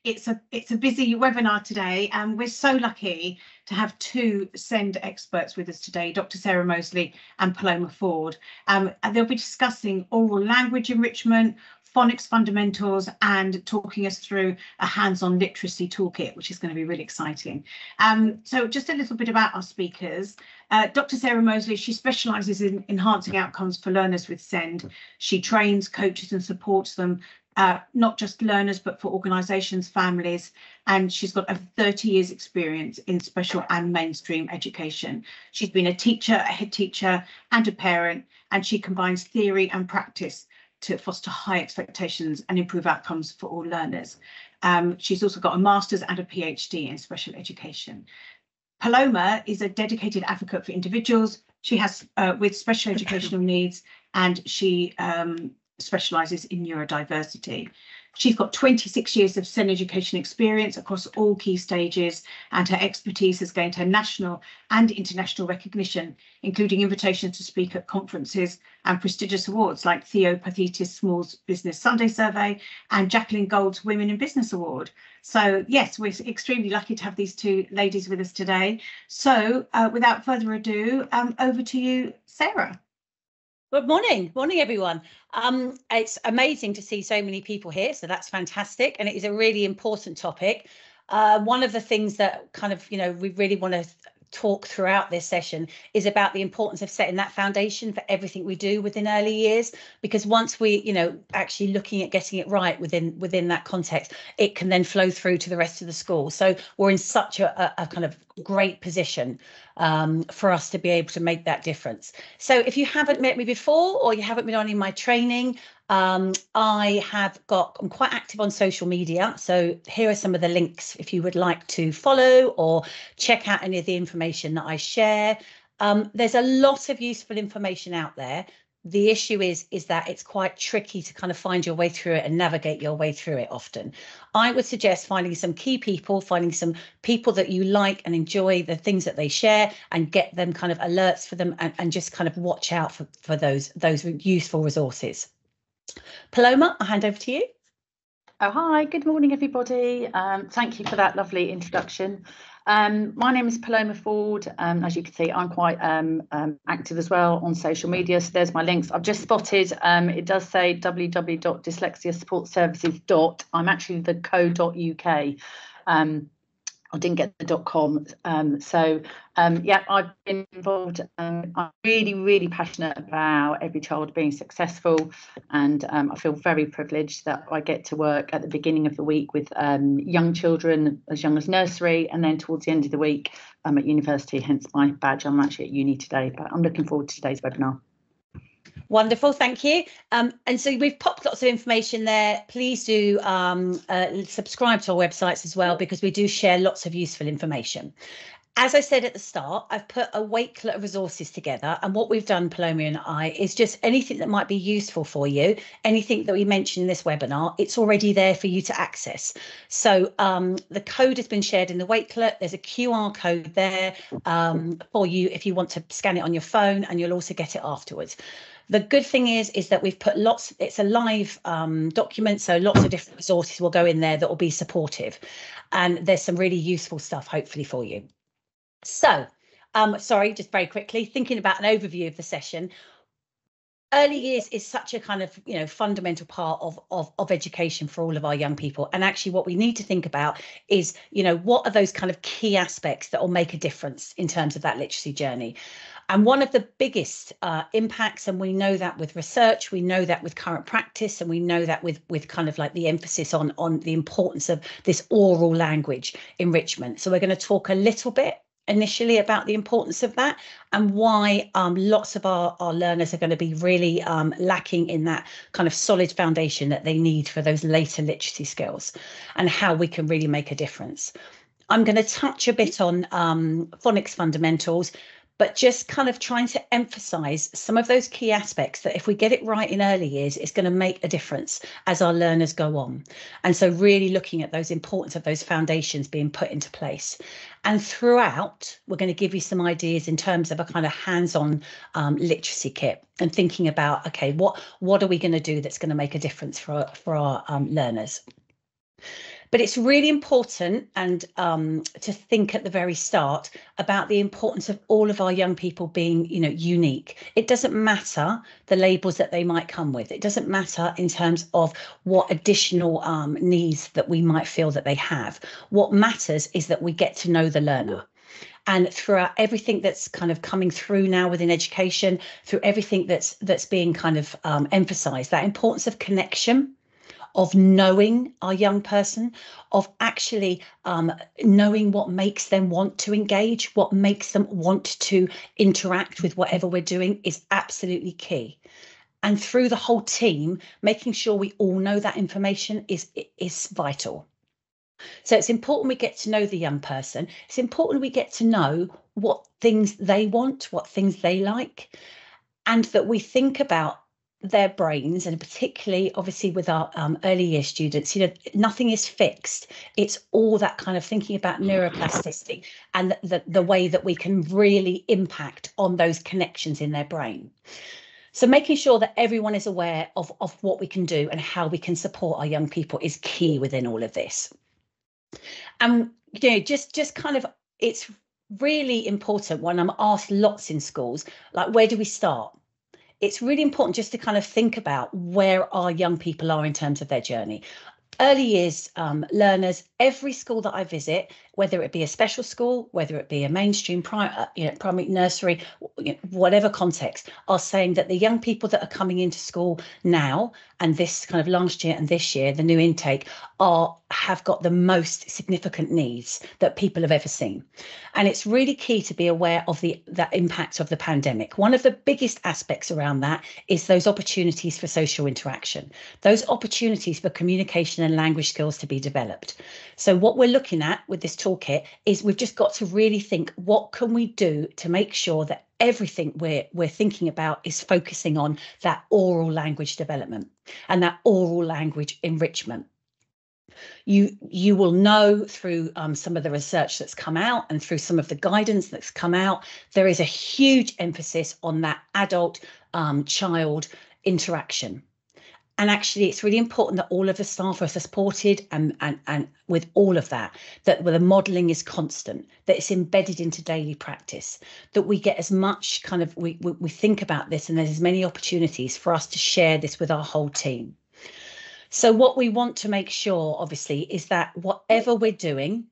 It's a busy webinar today, and we're so lucky to have two SEND experts with us today, Dr. Sarah Mosley and Paloma Ford. And they'll be discussing oral language enrichment, phonics fundamentals, and talking us through a hands-on literacy toolkit, which is going to be really exciting. So just a little bit about our speakers. Dr. Sarah Mosley, she specialises in enhancing outcomes for learners with SEND. She trains, coaches and supports them, not just learners, but for organisations, families, and she's got over 30 years experience in special and mainstream education. She's been a teacher, a head teacher and a parent, and she combines theory and practice to foster high expectations and improve outcomes for all learners. She's also got a master's and a PhD in special education. Paloma is a dedicated advocate for individuals. She has with special educational needs, and she specialises in neurodiversity. She's got 26 years of SEN education experience across all key stages, and her expertise has gained her national and international recognition, including invitations to speak at conferences and prestigious awards like Theo Pathetis Small Business Sunday Survey and Jacqueline Gold's Women in Business Award. So yes, we're extremely lucky to have these two ladies with us today. So without further ado, over to you, Sarah. Good morning, everyone. It's amazing to see so many people here, so that's fantastic, and it is a really important topic. One of the things that kind of, we really want to talk throughout this session is about the importance of setting that foundation for everything we do within early years, because once we, actually looking at getting it right within that context, it can then flow through to the rest of the school. So we're in such a kind of great position for us to be able to make that difference. So if you haven't met me before, or you haven't been on any of my training, I'm quite active on social media. So here are some of the links if you would like to follow or check out any of the information that I share. There's a lot of useful information out there. The issue is that it's quite tricky to kind of find your way through it and navigate your way through it often. I would suggest finding some key people, finding some people that you like and enjoy the things that they share, and get them kind of alerts for them, and just kind of watch out for those useful resources. Paloma, I'll hand over to you. Oh, hi, good morning, everybody. Thank you for that lovely introduction. My name is Paloma Ford. As you can see, I'm quite active as well on social media. So there's my links. I've just spotted, it does say www.dyslexiasupportservices. I'm actually the co.uk. I didn't get the .com. Yeah, I've been involved. I'm really, really passionate about every child being successful, and I feel very privileged that I get to work at the beginning of the week with young children as young as nursery, and then towards the end of the week I'm at university, hence my badge. I'm actually at uni today, but I'm looking forward to today's webinar. Wonderful, thank you. And so we've popped lots of information there. Please do subscribe to our websites as well, because we do share lots of useful information. As I said at the start, I've put a wakelet of resources together, and what we've done, Paloma and I, is just anything that might be useful for you, anything that we mentioned in this webinar, it's already there for you to access. So the code has been shared in the wakelet. There's a QR code there for you if you want to scan it on your phone, and you'll also get it afterwards. The good thing is that we've put lots, it's a live document, so lots of different resources will go in there that will be supportive, and there's some really useful stuff hopefully for you. So, sorry, just very quickly, thinking about an overview of the session. Early years is such a kind of, fundamental part of education for all of our young people. And actually what we need to think about is, what are those kind of key aspects that will make a difference in terms of that literacy journey? And one of the biggest impacts, and we know that with research, we know that with current practice, and we know that with kind of like the emphasis on the importance of this oral language enrichment. So we're going to talk a little bit initially about the importance of that, and why lots of our learners are going to be really lacking in that kind of solid foundation that they need for those later literacy skills, and how we can really make a difference. I'm going to touch a bit on phonics fundamentals, but just kind of trying to emphasize some of those key aspects that if we get it right in early years, it's going to make a difference as our learners go on. And so really looking at those importance of those foundations being put into place. And throughout, we're going to give you some ideas in terms of a kind of hands-on literacy kit, and thinking about, okay, what are we going to do that's going to make a difference for our learners? But it's really important and to think at the very start about the importance of all of our young people being, unique. It doesn't matter the labels that they might come with. It doesn't matter in terms of what additional needs that we might feel that they have. What matters is that we get to know the learner. And throughout everything that's kind of coming through now within education, through everything that's being kind of emphasised, that importance of connection, of knowing our young person, of actually knowing what makes them want to engage, what makes them want to interact with whatever we're doing is absolutely key. And through the whole team, making sure we all know that information is vital. So it's important we get to know the young person. It's important we get to know what things they want, what things they like, and that we think about their brains, and particularly obviously with our early year students, nothing is fixed. It's all that kind of thinking about neuroplasticity and the way that we can really impact on those connections in their brain. So making sure that everyone is aware of what we can do and how we can support our young people is key within all of this. And just kind of, it's really important when I'm asked lots in schools, like, where do we start? It's really important just to kind of think about where our young people are in terms of their journey. Early years learners, every school that I visit, whether it be a special school, whether it be a mainstream primary nursery, whatever context, are saying that the young people that are coming into school now, and this kind of last year and this year, the new intake, have got the most significant needs that people have ever seen. And it's really key to be aware of that impact of the pandemic. One of the biggest aspects around that is those opportunities for social interaction, those opportunities for communication and language skills to be developed. So what we're looking at with this toolkit is we've just got to really think, what can we do to make sure that everything we're thinking about is focusing on that oral language development and that oral language enrichment. You will know through some of the research that's come out and through some of the guidance that's come out, there is a huge emphasis on that adult child interaction. And actually, it's really important that all of the staff are supported and with all of that the modelling is constant, that it's embedded into daily practice, that we get as much kind of, we think about this and there's as many opportunities for us to share this with our whole team. So what we want to make sure, obviously, is that whatever we're doing,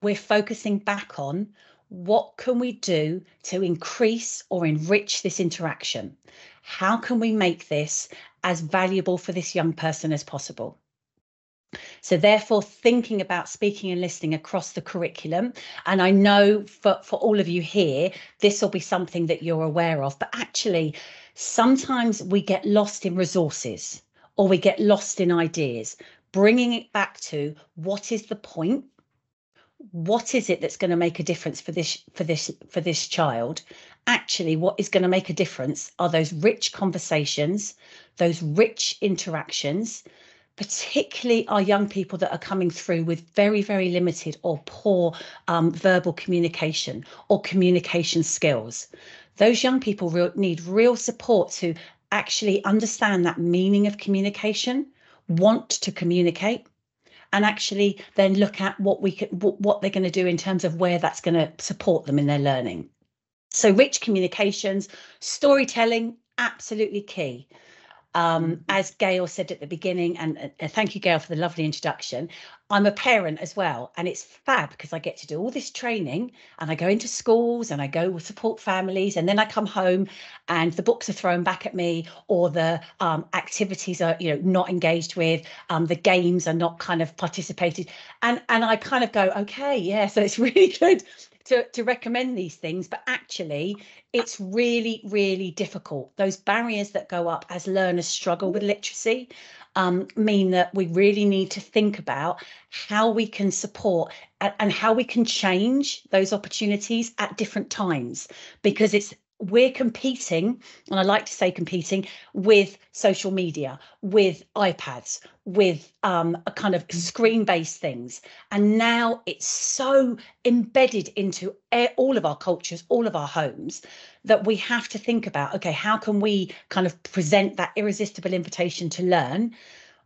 we're focusing back on what can we do to increase or enrich this interaction? How can we make this as valuable for this young person as possible? So therefore, thinking about speaking and listening across the curriculum, and I know for all of you here, this will be something that you're aware of, but actually, sometimes we get lost in resources or we get lost in ideas. Bringing it back to what is the point? What is it that's going to make a difference for this child? Actually, what is going to make a difference are those rich conversations, those rich interactions, particularly our young people that are coming through with very, very limited or poor verbal communication or communication skills. Those young people need real support to actually understand that meaning of communication, want to communicate, and actually then look at what they're going to do in terms of where that's going to support them in their learning. So rich communications, storytelling, absolutely key. As Gail said at the beginning, and thank you, Gail, for the lovely introduction. I'm a parent as well, and it's fab because I get to do all this training and I go into schools and I go support families, and then I come home and the books are thrown back at me, or the activities are not engaged with, the games are not kind of participated, and I kind of go, okay, yeah, so it's really good to recommend these things, but actually it's really, really difficult. Those barriers that go up as learners struggle with literacy mean that we really need to think about how we can support and how we can change those opportunities at different times, because we're competing, and I like to say competing, with social media, with iPads, with a kind of screen-based things. And now it's so embedded into all of our cultures, all of our homes, that we have to think about, okay, how can we kind of present that irresistible invitation to learn,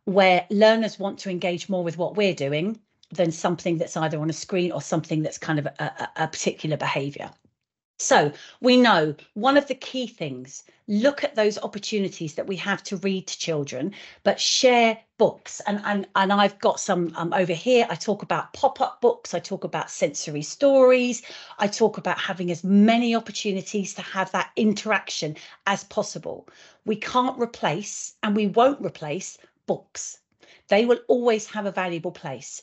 where learners want to engage more with what we're doing, than something that's either on a screen or something that's kind of a particular behaviour. So we know one of the key things, look at those opportunities that we have to read to children, but share books. And I've got some over here. I talk about pop-up books. I talk about sensory stories. I talk about having as many opportunities to have that interaction as possible. We can't replace, and we won't replace, books. They will always have a valuable place.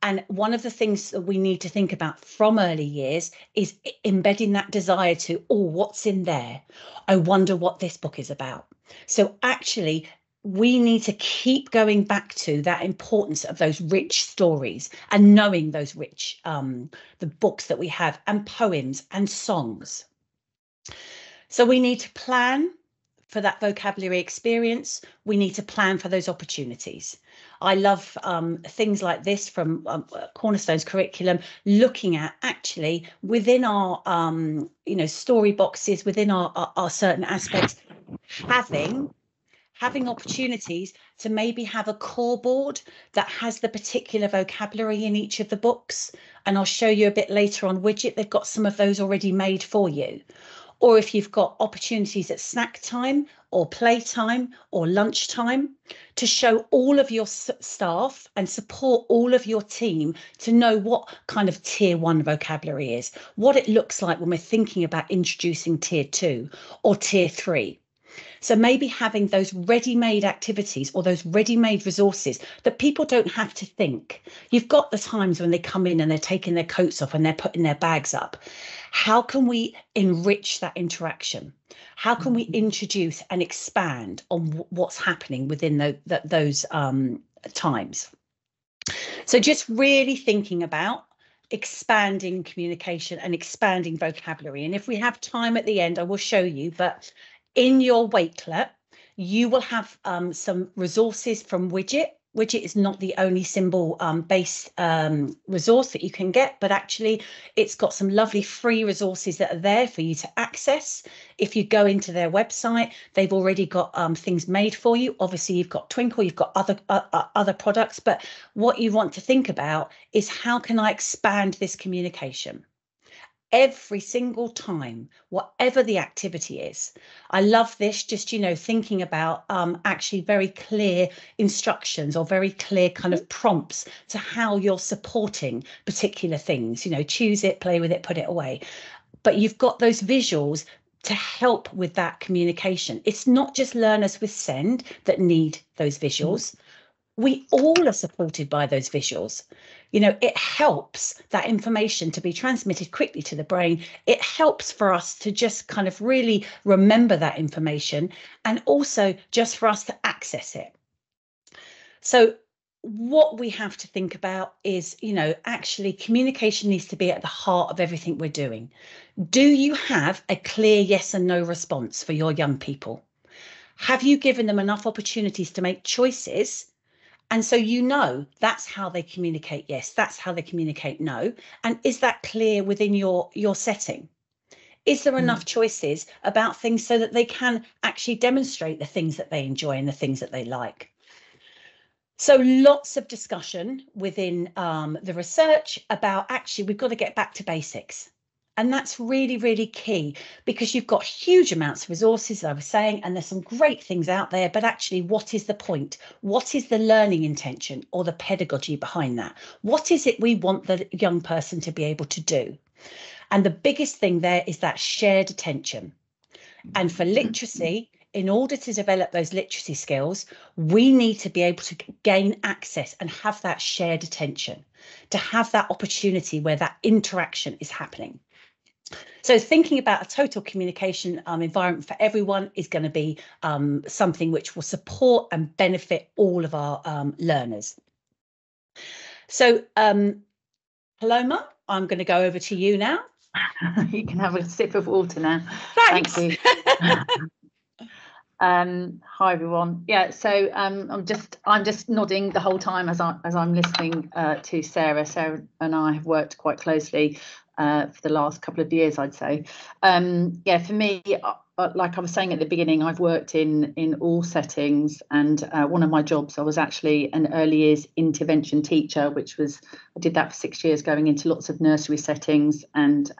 And one of the things that we need to think about from early years is embedding that desire to, oh, what's in there? I wonder what this book is about. So actually, we need to keep going back to that importance of those rich stories and knowing those rich, the books that we have, and poems and songs. So we need to plan for that vocabulary experience. We need to plan for those opportunities. I love things like this from Cornerstone's curriculum, looking at actually within our, story boxes, within our certain aspects, having opportunities to maybe have a core board that has the particular vocabulary in each of the books. And I'll show you a bit later on Widget. They've got some of those already made for you. Or if you've got opportunities at snack time or playtime or lunchtime, to show all of your staff and support all of your team to know what kind of tier 1 vocabulary is, what it looks like when we're thinking about introducing tier 2 or tier 3. So maybe having those ready-made activities or those ready-made resources that people don't have to think. You've got the times when they come in and they're taking their coats off and they're putting their bags up. How can we enrich that interaction? How can we introduce and expand on what's happening within those times? So just really thinking about expanding communication and expanding vocabulary. And if we have time at the end, I will show you, but in your Wakelet, you will have some resources from Widget. Widget is not the only symbol-based resource that you can get, but actually it's got some lovely free resources that are there for you to access. If you go into their website, they've already got things made for you. Obviously, you've got Twinkle, you've got other products, but what you want to think about is how can I expand this communication? Every single time, whatever the activity is. I love this, just, thinking about actually very clear instructions or very clear kind of prompts to how you're supporting particular things, choose it, play with it, put it away. But you've got those visuals to help with that communication. It's not just learners with SEND that need those visuals. We all are supported by those visuals. It helps that information to be transmitted quickly to the brain. It helps for us to just kind of really remember that information and also just for us to access it. So what we have to think about is, actually communication needs to be at the heart of everything we're doing. Do you have a clear yes and no response for your young people? Have you given them enough opportunities to make choices? And so that's how they communicate yes, that's how they communicate no. And is that clear within your setting? Is there enough choices about things so that they can actually demonstrate the things that they enjoy and the things that they like? So lots of discussion within the research about actually we've got to get back to basics. And that's really, really key because you've got huge amounts of resources, as I was saying, and there's some great things out there. But actually, what is the point? What is the learning intention or the pedagogy behind that? What is it we want the young person to be able to do? And the biggest thing there is that shared attention. And for literacy, in order to develop those literacy skills, we need to be able to gain access and have that shared attention, to have that opportunity where that interaction is happening. So thinking about a total communication environment for everyone is going to be something which will support and benefit all of our learners. So Paloma, I'm going to go over to you now. You can have a sip of water now. Thanks. Thank you. Hi everyone. Yeah, so I'm just nodding the whole time as I'm listening to Sarah. Sarah and I have worked quite closely for the last couple of years, I'd say. Yeah, for me, like I was saying at the beginning, I've worked in all settings, and one of my jobs, I was actually an early years intervention teacher, I did that for 6 years, going into lots of nursery settings, and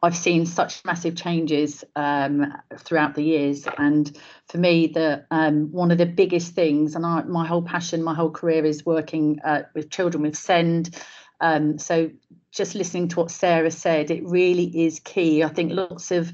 I've seen such massive changes throughout the years. And for me, one of the biggest things, and my whole passion, my whole career is working with children with SEND. So just listening to what Sarah said, it really is key. I think lots of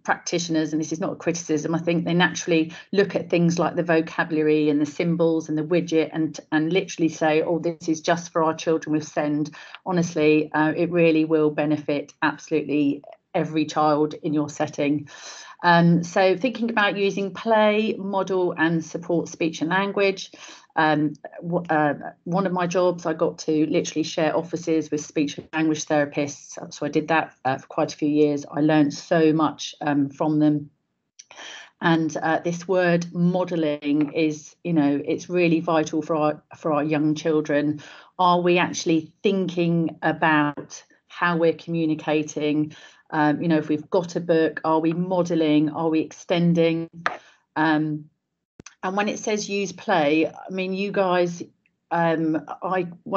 practitioners, and this is not a criticism, I think they naturally look at things like the vocabulary and the symbols and the widget and literally say, oh, this is just for our children with SEND. Honestly, it really will benefit absolutely every child in your setting. So thinking about using play, model and support speech and language. One of my jobs, I got to literally share offices with speech and language therapists. So I did that for quite a few years. I learned so much from them. And this word modelling is, it's really vital for our young children. Are we actually thinking about how we're communicating? If we've got a book, are we modelling? Are we extending? And when it says use play, I mean, you guys, when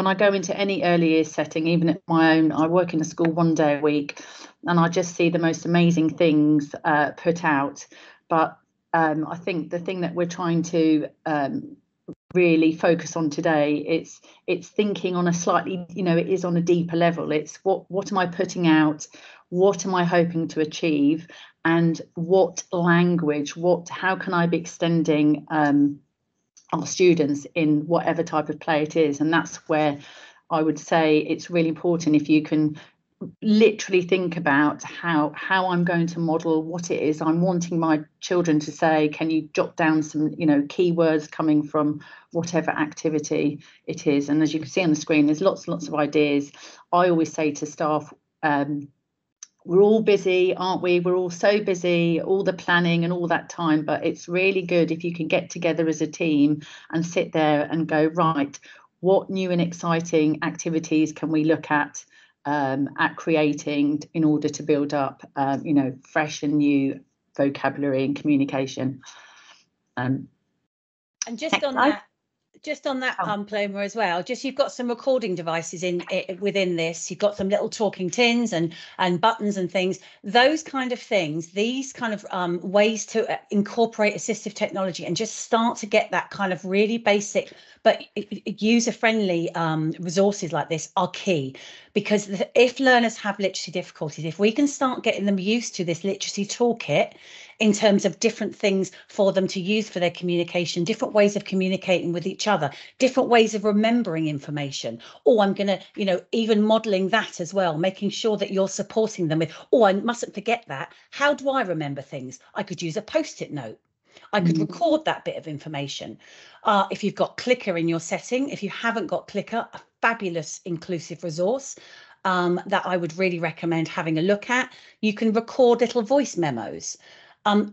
I go into any early years setting, even at my own, I work in a school 1 day a week, and I just see the most amazing things put out. But I think the thing that we're trying to really focus on today, it's thinking on a slightly, it is on a deeper level. It's what am I putting out? What am I hoping to achieve? And what language, how can I be extending our students in whatever type of play it is? And that's where I would say it's really important if you can literally think about how I'm going to model what it is I'm wanting my children to say. Can you jot down some, keywords coming from whatever activity it is? And as you can see on the screen, there's lots and lots of ideas. I always say to staff, we're all busy, aren't we? We're all so busy, all the planning and all that time, but it's really good if you can get together as a team and sit there and go, right, what new and exciting activities can we look at creating in order to build up, fresh and new vocabulary and communication. And just on that, Paloma, as well, you've got some recording devices within this. You've got some little talking tins and buttons and things. Those kind of things, these kind of ways to incorporate assistive technology and just start to get that kind of really basic but user-friendly resources like this are key. Because if learners have literacy difficulties, if we can start getting them used to this literacy toolkit in terms of different things for them to use for their communication, different ways of communicating with each other, different ways of remembering information. Or I'm going to, even modelling that as well, making sure that you're supporting them with, I mustn't forget that. How do I remember things? I could use a Post-it note. I could record that bit of information. If you've got Clicker in your setting, if you haven't got Clicker, a fabulous inclusive resource that I would really recommend having a look at. You can record little voice memos.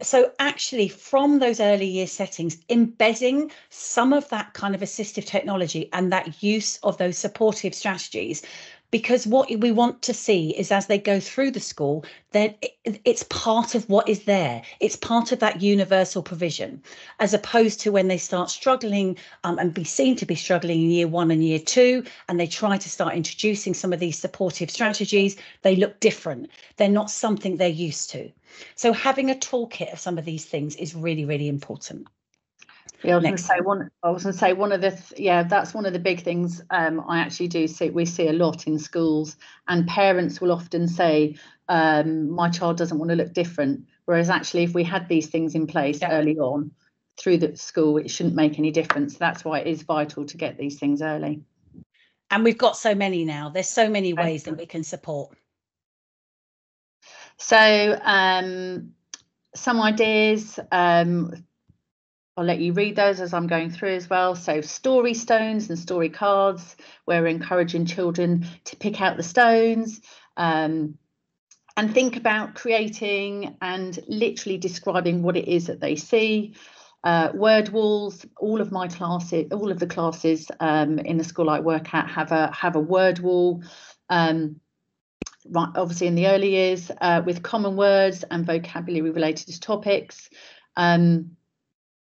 So actually, from those early year settings, embedding some of that kind of assistive technology and that use of those supportive strategies, because what we want to see is as they go through the school, that it's part of what is there. It's part of that universal provision, as opposed to when they start struggling and be seen to be struggling in year 1 and year 2, and they try to start introducing some of these supportive strategies, they look different. They're not something they're used to. So having a toolkit of some of these things is really, really important. Yeah, I was going to say one of the that's one of the big things I actually do see. We see a lot in schools, and parents will often say, my child doesn't want to look different. Whereas actually, if we had these things in place early on through the school, it shouldn't make any difference. That's why it is vital to get these things early. And we've got so many now. There's so many ways that we can support. So some ideas. I'll let you read those as I'm going through as well. So story stones and story cards, where we're encouraging children to pick out the stones and think about creating and literally describing what it is that they see. Word walls. All of the classes in the school I work at have a word wall. right, obviously in the early years with common words and vocabulary related to topics.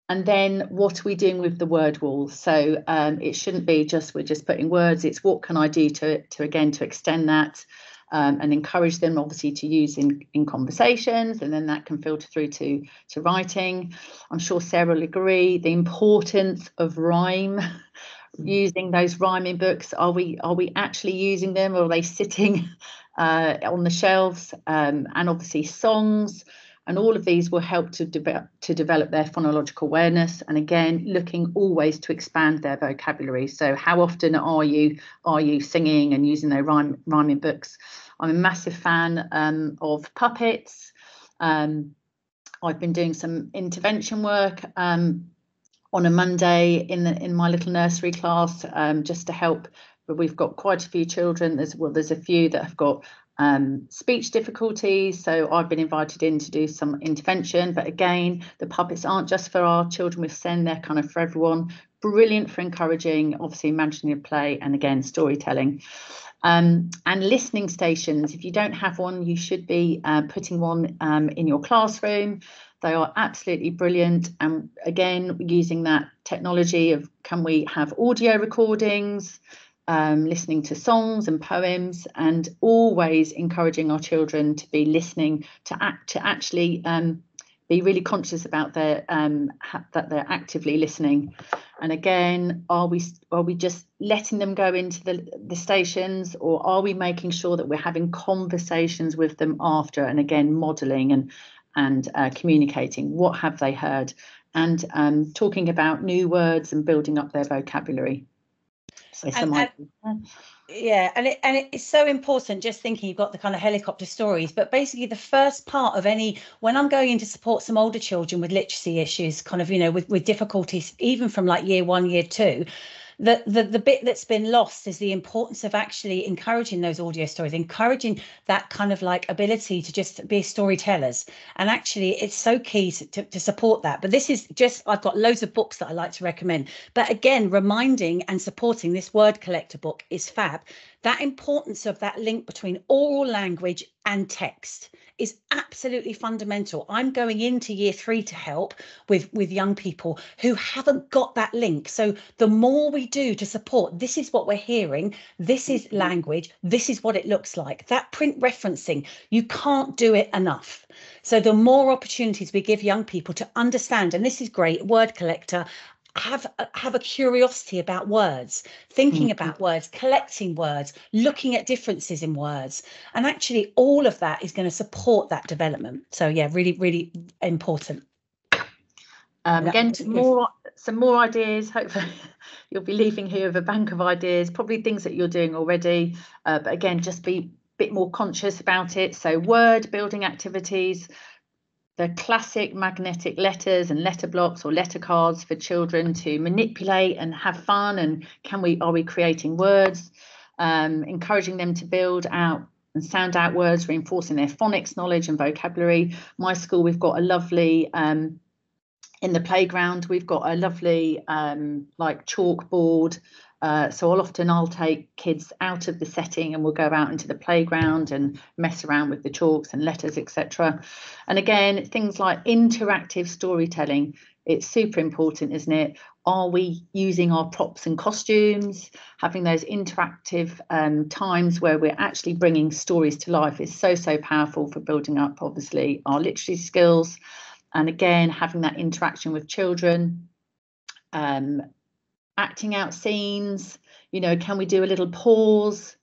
And then what are we doing with the word wall? So it shouldn't be just we're just putting words. It's what can I do to extend that and encourage them obviously to use in conversations, and then that can filter through to writing. I'm sure Sarah will agree the importance of rhyme. Using those rhyming books, are we actually using them, or are they sitting on the shelves? And obviously songs. And all of these will help to develop their phonological awareness, and again looking always to expand their vocabulary. So how often are you singing and using their rhyming books? I'm a massive fan of puppets. I've been doing some intervention work on a Monday in my little nursery class, just to help. But we've got quite a few children. There's a few that have got speech difficulties, so I've been invited in to do some intervention. But again, the puppets aren't just for our children with SEND, they're kind of for everyone. Brilliant for encouraging obviously imaginative play and again storytelling. And listening stations, if you don't have one, you should be putting one in your classroom. They are absolutely brilliant, and again using that technology of, can we have audio recordings, listening to songs and poems, and always encouraging our children to be listening, to actually be really conscious about their that they're actively listening. And again, are we just letting them go into the stations, or are we making sure that we're having conversations with them after, and again modeling and communicating what have they heard, and talking about new words and building up their vocabulary. So yeah, and it's so important, just thinking you've got the kind of helicopter stories, but basically the first part of when I'm going in to support some older children with literacy issues, kind of, you know, with difficulties, even from like year 1, year 2, the bit that's been lost is the importance of actually encouraging those audio stories, encouraging that kind of like ability to just be storytellers. And actually it's so key to support that. But this is just, I've got loads of books that I like to recommend, but again, reminding and supporting this word collector book is fab. That importance of that link between oral language and text is absolutely fundamental. I'm going into year 3 to help with young people who haven't got that link. So the more we do to support, this is what we're hearing, this is language, this is what it looks like. That print referencing, you can't do it enough. So the more opportunities we give young people to understand, and this is great, word collector, have a curiosity about words, thinking about words, collecting words, looking at differences in words, and actually all of that is going to support that development. So yeah, really, really important. Again, some more ideas. Hopefully you'll be leaving here with a bank of ideas, probably things that you're doing already, but again, just be a bit more conscious about it. So word building activities, the classic magnetic letters and letter blocks or letter cards for children to manipulate and have fun, and are we creating words, encouraging them to build out and sound out words, reinforcing their phonics knowledge and vocabulary. My school, we've got a lovely in the playground, we've got a lovely like chalkboard. So I'll take kids out of the setting and we'll go out into the playground and mess around with the chalks and letters, etc. And again, things like interactive storytelling. It's super important, isn't it? Are we using our props and costumes? Having those interactive times where we're actually bringing stories to life is so powerful for building up, obviously, our literacy skills. And again, having that interaction with children. Acting out scenes, you know, can we do a little pause,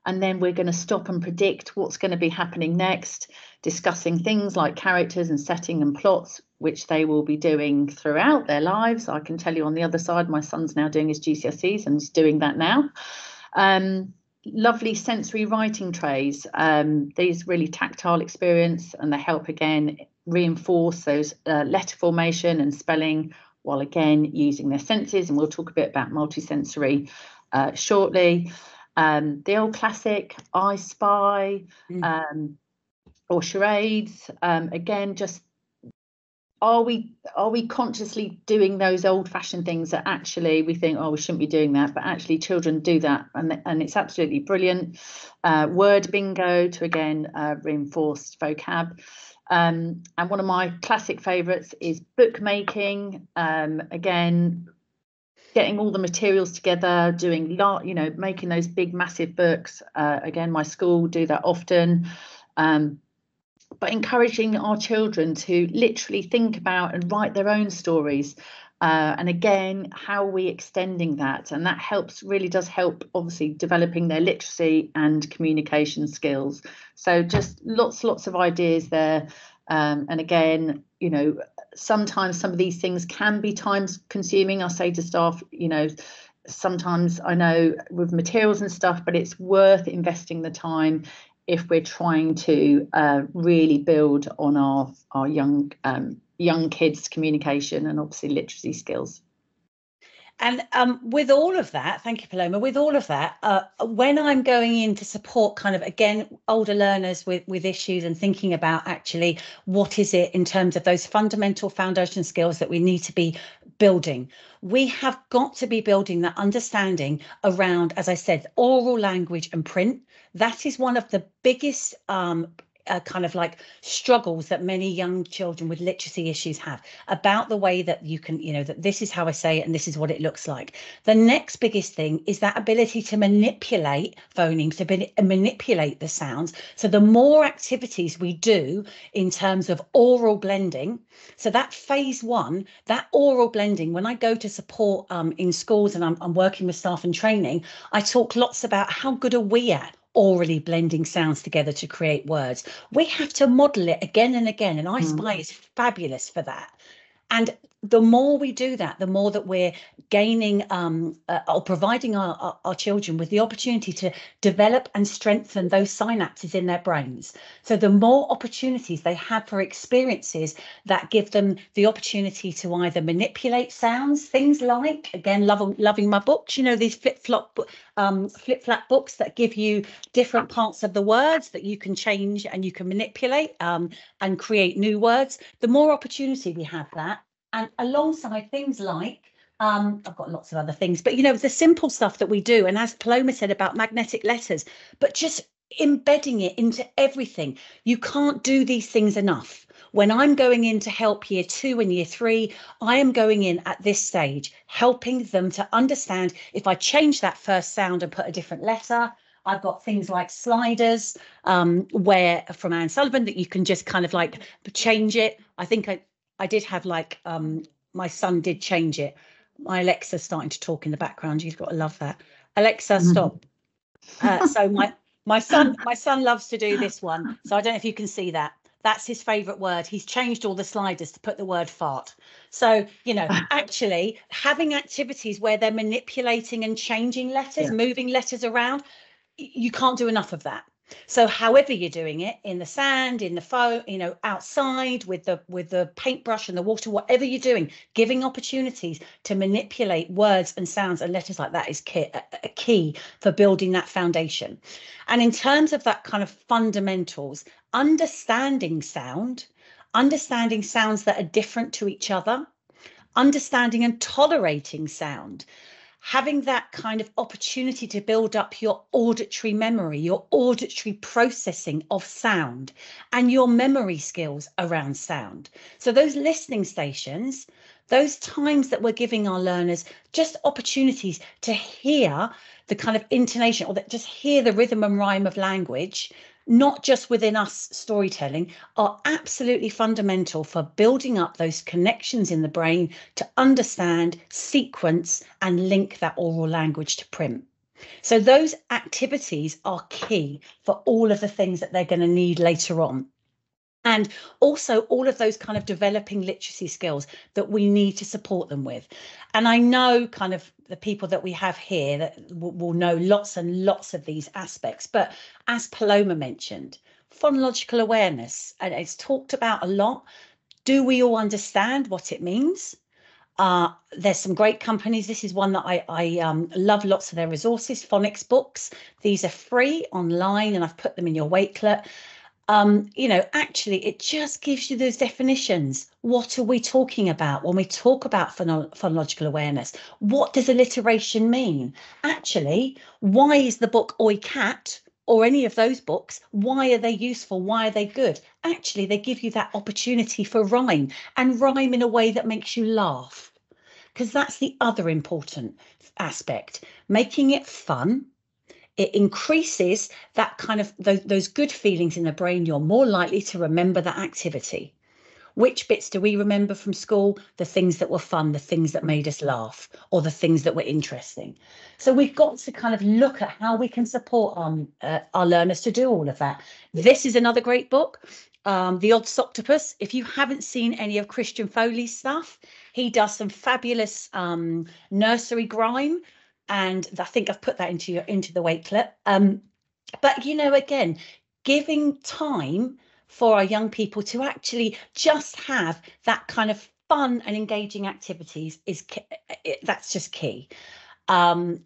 and then we're going to stop and predict what's going to be happening next, discussing things like characters and setting and plots, which they will be doing throughout their lives. I can tell you on the other side, my son's now doing his GCSEs and he's doing that now. Lovely sensory writing trays, these really tactile experience, and they help again reinforce those letter formation and spelling, while again using their senses, and we'll talk a bit about multisensory shortly. The old classic I Spy or charades, again, just are we consciously doing those old-fashioned things that actually we think, oh, we shouldn't be doing that, but actually children do that, and it's absolutely brilliant. Word bingo to again reinforce vocab. And one of my classic favourites is bookmaking. Again, getting all the materials together, doing making those big massive books. Again, my school do that often. But encouraging our children to literally think about and write their own stories. And again, how are we extending that? And that really does help, obviously, developing their literacy and communication skills. So just lots of ideas there. And again, sometimes some of these things can be time consuming. I say to staff, sometimes I know with materials and stuff, but it's worth investing the time if we're trying to really build on our young kids' communication and obviously literacy skills. And with all of that, thank you, Paloma, with all of that, when I'm going in to support kind of, again, older learners with issues and thinking about actually what is it in terms of those fundamental foundation skills that we need to be building, we have got to be building that understanding around, as I said, oral language and print. That is one of the biggest kind of like struggles that many young children with literacy issues have, about the way that you can, that this is how I say it and this is what it looks like. The next biggest thing is that ability to manipulate phonemes, to manipulate the sounds. So the more activities we do in terms of oral blending, so that phase one, that oral blending, when I go to support in schools and I'm working with staff and training, I talk lots about how good are we at orally blending sounds together to create words. We have to model it again and again, and I Spy is fabulous for that. And the more we do that, the more that we're gaining or providing our children with the opportunity to develop and strengthen those synapses in their brains. So the more opportunities they have for experiences that give them the opportunity to either manipulate sounds, things like, again, loving my books, these flip-flap books that give you different parts of the words that you can change and you can manipulate and create new words. The more opportunity we have that, and alongside things like, I've got lots of other things, but the simple stuff that we do, and as Paloma said about magnetic letters, but just embedding it into everything. You can't do these things enough. When I'm going in to help year 2 and year 3, I am going in at this stage, helping them to understand if I change that first sound and put a different letter. I've got things like sliders, where from Anne Sullivan, that you can just kind of like change it. I think I did have like, my son did change it. My Alexa's starting to talk in the background. You've got to love that. Alexa, stop. So my son loves to do this one. So I don't know if you can see that. That's his favourite word. He's changed all the sliders to put the word fart. So, actually having activities where they're manipulating and changing letters, moving letters around, you can't do enough of that. So however you're doing it, in the sand, in the phone, outside with the paintbrush and the water, whatever you're doing, giving opportunities to manipulate words and sounds and letters like that is a key for building that foundation. And in terms of that kind of fundamentals, understanding sounds that are different to each other, understanding and tolerating sound, having that kind of opportunity to build up your auditory memory, your auditory processing of sound, and your memory skills around sound. So those listening stations, those times that we're giving our learners just opportunities to hear the kind of intonation, or just hear the rhythm and rhyme of language, not just within us storytelling, are absolutely fundamental for building up those connections in the brain to understand, sequence, and link that oral language to print. So those activities are key for all of the things that they're going to need later on. And also all of those kind of developing literacy skills that we need to support them with. And I know kind of the people that we have here that will know lots and lots of these aspects. But as Paloma mentioned, phonological awareness, and it's talked about a lot. Do we all understand what it means? There's some great companies. This is one that I love lots of their resources, phonics books. These are free online and I've put them in your Wakelet. Actually, it just gives you those definitions. What are we talking about when we talk about phonological awareness? What does alliteration mean? Actually, why is the book Oi Cat or any of those books, why are they useful? Why are they good? Actually, they give you that opportunity for rhyme, and rhyme in a way that makes you laugh, because that's the other important aspect, making it fun. It increases that kind of those good feelings in the brain. You're more likely to remember that activity. Which bits do we remember from school? The things that were fun, the things that made us laugh, or the things that were interesting. So we've got to kind of look at how we can support our learners to do all of that. This is another great book, The Odd Octopus. If you haven't seen any of Christian Foley's stuff, he does some fabulous nursery grime. And I think I've put that into the Wakelet. But again, giving time for our young people to actually just have that kind of fun and engaging activities that's just key. And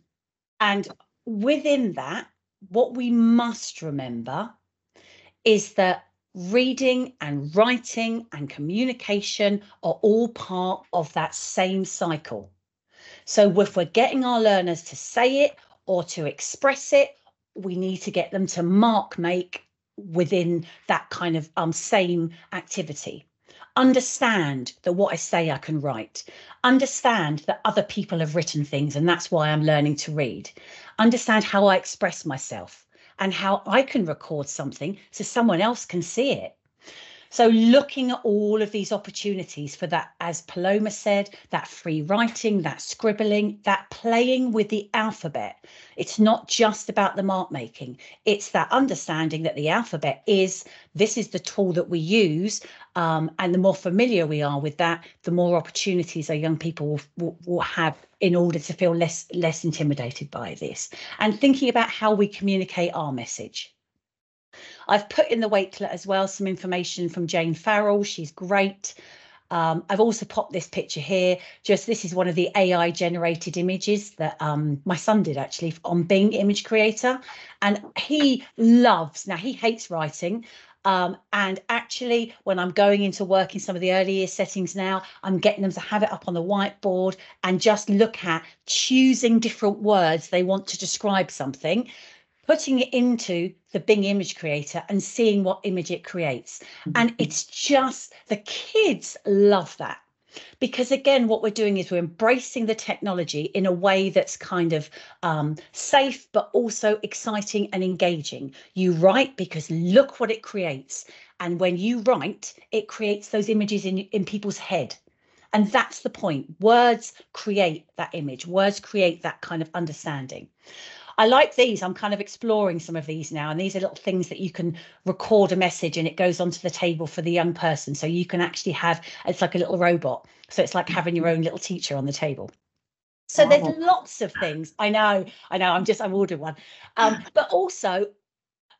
within that, what we must remember is that reading and writing and communication are all part of that same cycle. So if we're getting our learners to say it or to express it, we need to get them to mark make within that kind of same activity. Understand that what I say I can write. Understand that other people have written things and that's why I'm learning to read. Understand how I express myself and how I can record something so someone else can see it. So looking at all of these opportunities for that, as Paloma said, that free writing, that scribbling, that playing with the alphabet. It's not just about the mark making. It's that understanding that the alphabet this is the tool that we use. And the more familiar we are with that, the more opportunities our young people will have in order to feel less intimidated by this. And thinking about how we communicate our message. I've put in the Wakelet as well some information from Jane Farrell. She's great. I've also popped this picture here. This is one of the AI generated images that my son did actually on Bing Image Creator. And he hates writing. And actually, when I'm going into work in some of the early year settings now, I'm getting them to have it up on the whiteboard and just look at choosing different words they want to describe something, putting it into the Bing Image Creator and seeing what image it creates. And it's just, the kids love that. Because again, what we're doing is we're embracing the technology in a way that's kind of safe, but also exciting and engaging. You write because look what it creates. And when you write, it creates those images in people's head. And that's the point. Words create that image. Words create that kind of understanding. I like these. I'm kind of exploring some of these now. And these are little things that you can record a message and it goes onto the table for the young person. So you can actually it's like a little robot. So it's like having your own little teacher on the table. So there's lots of things. I know. I'm ordering one. But also,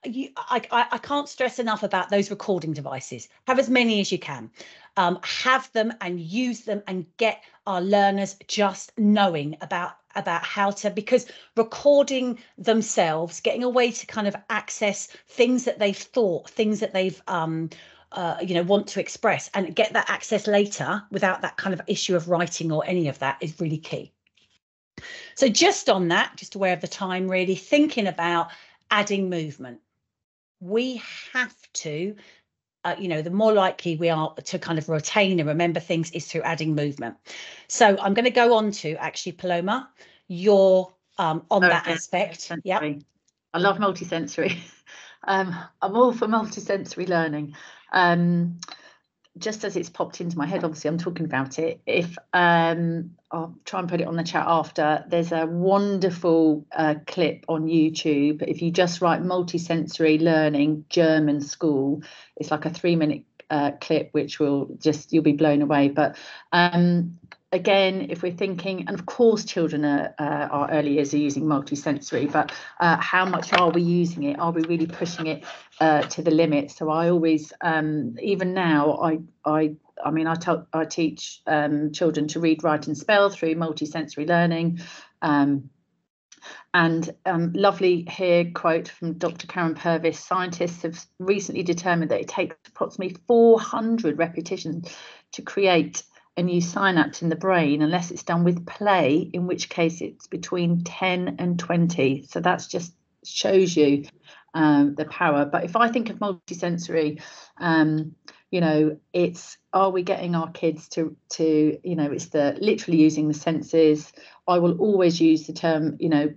I can't stress enough about those recording devices. Have as many as you can. Have them and use them and get our learners just knowing about how to, because recording themselves, getting a way to kind of access things that they've thought, things that they've want to express and get that access later without that kind of issue of writing or any of that is really key. So just on that, just aware of the time, really thinking about adding movement. We have to, the more likely we are to kind of retain and remember things is through adding movement. So I'm going to go on to actually, Paloma, you're on that aspect. Yeah, I love multisensory. I'm all for multisensory learning. Just as it's popped into my head, obviously I'm talking about it. If I'll try and put it on the chat after, there's a wonderful clip on YouTube. If you just write multisensory learning German school, it's like a 3-minute clip, which you'll be blown away. But again, if we're thinking, and of course children our early years are using multisensory, but how much are we using it? Are we really pushing it to the limit? So I always, even now, I teach children to read, write and spell through multisensory learning. And lovely here quote from Dr. Karen Purvis: scientists have recently determined that it takes approximately 400 repetitions to create a new synapse in the brain, unless it's done with play, in which case it's between 10 and 20. So that's just shows you the power. But if I think of multisensory, you know, it's, are we getting our kids to you know, it's the literally using the senses. I will always use the term, you know,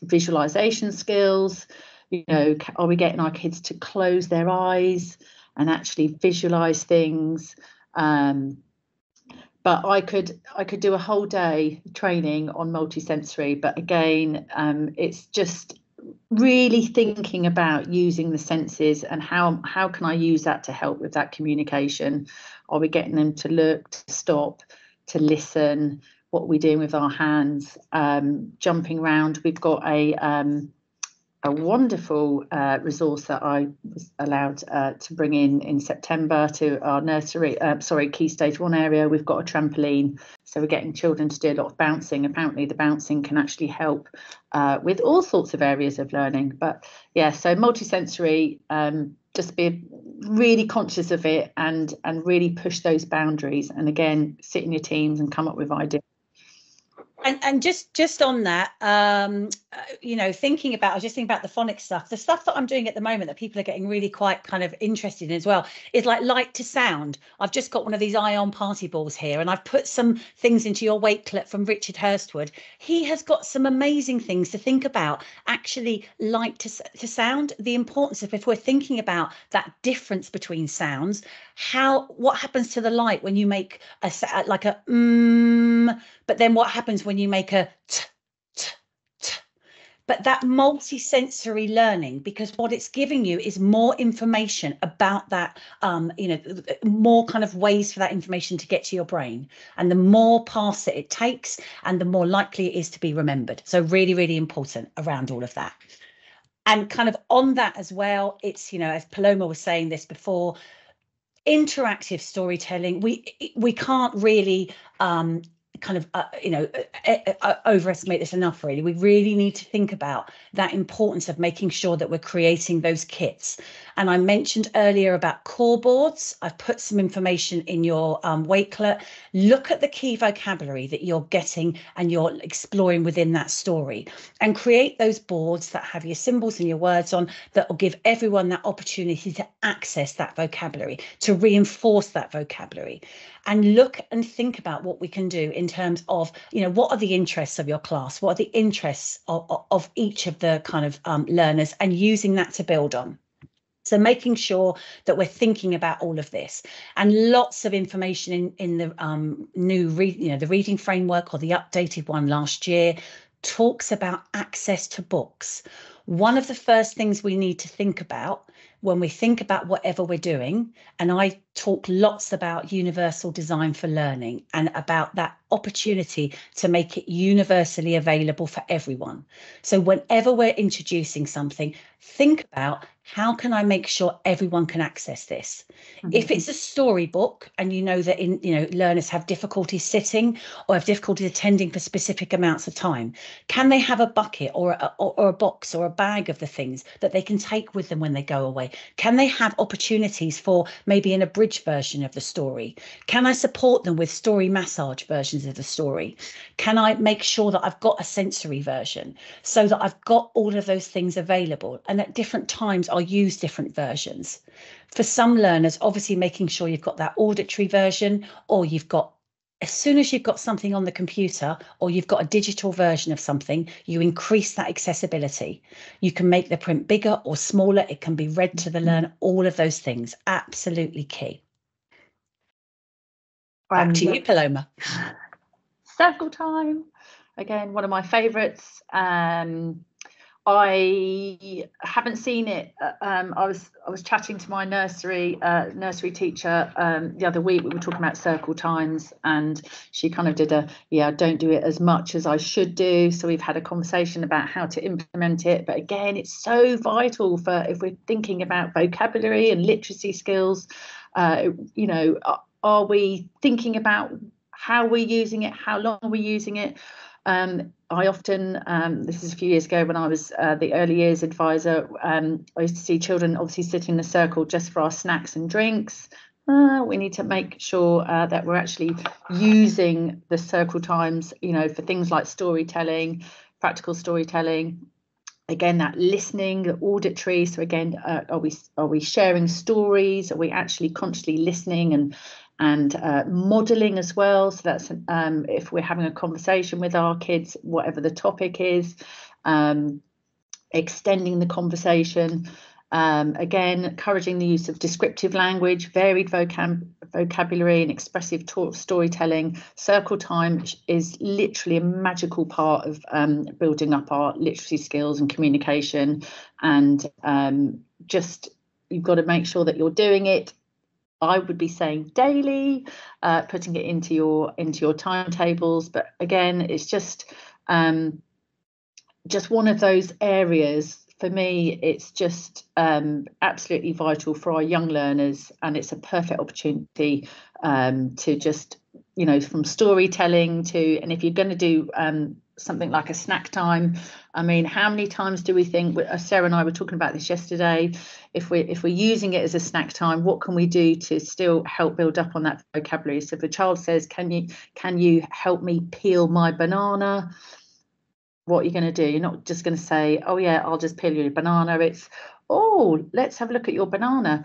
visualization skills. You know, are we getting our kids to close their eyes and actually visualize things? But I could do a whole day training on multisensory. But again, it's just really thinking about using the senses and how can I use that to help with that communication? Are we getting them to look, to stop, to listen? What are we doing with our hands? Jumping around. We've got a wonderful resource that I was allowed to bring in September to our nursery, Key Stage 1 area. We've got a trampoline, so we're getting children to do a lot of bouncing. Apparently the bouncing can actually help with all sorts of areas of learning. But yeah, so multisensory, just be really conscious of it and really push those boundaries. And again, sit in your teams and come up with ideas. And just on that, you know, I was just thinking about the phonics stuff. The stuff that I'm doing at the moment that people are getting really quite kind of interested in as well is like light to sound. I've just got one of these ion party balls here, and I've put some things into your Wakelet from Richard Hurstwood. He has got some amazing things to think about, actually light to sound, the importance of, if we're thinking about that difference between sounds, what happens to the light when you make like a but then what happens when you make a t, t, t? But that multi-sensory learning, because what it's giving you is more information about that, you know, more kind of ways for that information to get to your brain. And the more paths that it takes, and the more likely it is to be remembered. So really, really important around all of that. And kind of on that as well, it's, you know, as Paloma was saying this before, interactive storytelling, we can't really kind of you know, overestimate this enough. Really, we really need to think about that importance of making sure that we're creating those kits. And I mentioned earlier about core boards. I've put some information in your Wakelet. Look at the key vocabulary that you're getting and you're exploring within that story, and create those boards that have your symbols and your words on, that will give everyone that opportunity to access that vocabulary, to reinforce that vocabulary. And look and think about what we can do in terms of, you know, what are the interests of your class? What are the interests of each of the kind of learners, and using that to build on. So making sure that we're thinking about all of this, and lots of information in the new the reading framework, or the updated one last year, talks about access to books. One of the first things we need to think about when we think about whatever we're doing, and I talk lots about universal design for learning and about that opportunity to make it universally available for everyone. So whenever we're introducing something, think about, how can I make sure everyone can access this? If it's a storybook, and you know that learners have difficulty sitting or have difficulty attending for specific amounts of time, can they have a bucket or a box or a bag of the things that they can take with them when they go away? Can they have opportunities for maybe an abridged version of the story? Can I support them with story massage versions of the story? Can I make sure that I've got a sensory version, so that I've got all of those things available, and at different times I'll use different versions? For some learners, obviously making sure you've got that auditory version, or you've got, as soon as you've got something on the computer or you've got a digital version of something, you increase that accessibility. You can make the print bigger or smaller. It can be read to the learner. All of those things, absolutely key. Back to you, Paloma. Circle time. Again, one of my favourites. I haven't seen it. I was chatting to my nursery teacher the other week. We were talking about circle times, and she kind of did I don't do it as much as I should do. So we've had a conversation about how to implement it. But again, it's so vital for, if we're thinking about vocabulary and literacy skills, you know, are we thinking about how we're using it? How long are we using it? I often, this is a few years ago when I was the early years advisor, I used to see children obviously sitting in a circle just for our snacks and drinks. We need to make sure that we're actually using the circle times, you know, for things like storytelling, practical storytelling. Again, that listening, the auditory. So again, are we sharing stories? Are we actually consciously listening and modeling as well? So that's if we're having a conversation with our kids, whatever the topic is, extending the conversation. Again, encouraging the use of descriptive language, varied vocabulary and expressive storytelling. Circle time is literally a magical part of building up our literacy skills and communication. And just, you've got to make sure that you're doing it. I would be saying daily, putting it into your timetables. But again, it's just one of those areas. For me, it's just absolutely vital for our young learners, and it's a perfect opportunity to just, you know, from storytelling to, and if you're going to do something like a snack time, I mean, how many times do we think, Sarah and I were talking about this yesterday, if we're using it as a snack time, what can we do to still help build up on that vocabulary? So if a child says, can you help me peel my banana? What are you going to do? You're not just going to say, oh yeah, I'll just peel your banana. It's, oh, let's have a look at your banana.